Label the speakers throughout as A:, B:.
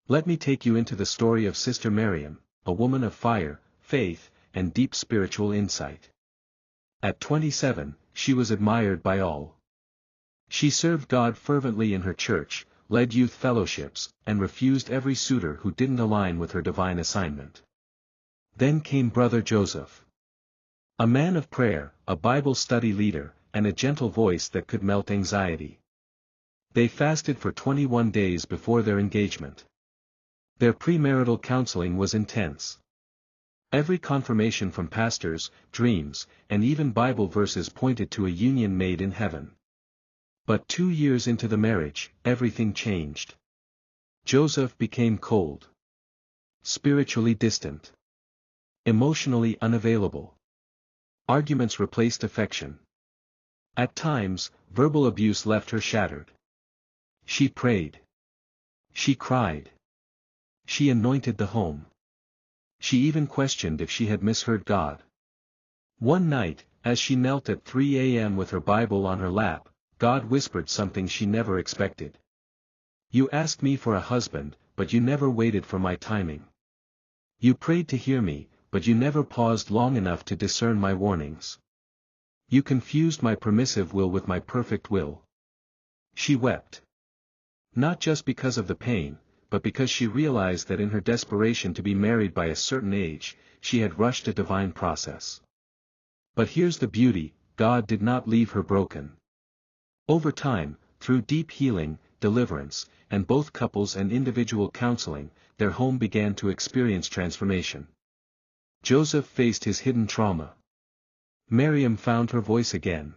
A: Let me take you into the story of Sister Miriam, a woman of fire, faith, and deep spiritual insight. At 27, she was admired by all. She served God fervently in her church, led youth fellowships, and refused every suitor who didn't align with her divine assignment. Then came Brother Joseph. A man of prayer, a Bible study leader, and a gentle voice that could melt anxiety. They fasted for 21 days before their engagement. Their premarital counseling was intense. Every confirmation from pastors, dreams, and even Bible verses pointed to a union made in heaven. But 2 years into the marriage, everything changed. Joseph became cold. Spiritually distant. Emotionally unavailable. Arguments replaced affection. At times, verbal abuse left her shattered. She prayed. She cried. She anointed the home. She even questioned if she had misheard God. One night, as she knelt at 3 a.m. with her Bible on her lap, God whispered something she never expected. "You asked me for a husband, but you never waited for my timing. You prayed to hear me, but you never paused long enough to discern my warnings. You confused my permissive will with my perfect will." She wept. Not just because of the pain, but because she realized that in her desperation to be married by a certain age, she had rushed a divine process. But here's the beauty: God did not leave her broken. Over time, through deep healing, deliverance, and both couples and individual counseling, their home began to experience transformation. Joseph faced his hidden trauma. Miriam found her voice again.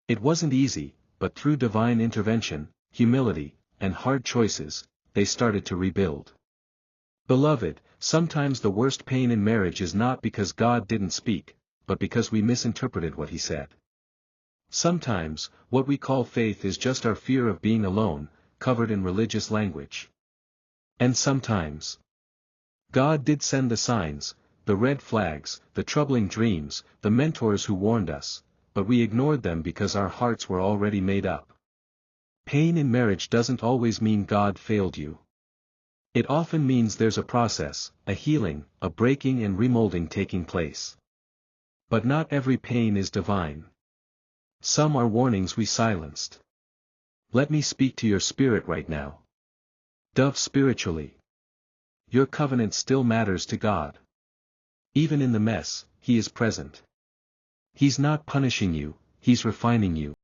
A: It wasn't easy, but through divine intervention, humility, and hard choices, they started to rebuild. Beloved, sometimes the worst pain in marriage is not because God didn't speak, but because we misinterpreted what he said. Sometimes, what we call faith is just our fear of being alone, covered in religious language. And sometimes, God did send the signs, the red flags, the troubling dreams, the mentors who warned us, but we ignored them because our hearts were already made up. Pain in marriage doesn't always mean God failed you. It often means there's a process, a healing, a breaking and remolding taking place. But not every pain is divine. Some are warnings we silenced. Let me speak to your spirit right now. Dove spiritually. Your covenant still matters to God. Even in the mess, he is present. He's not punishing you, he's refining you.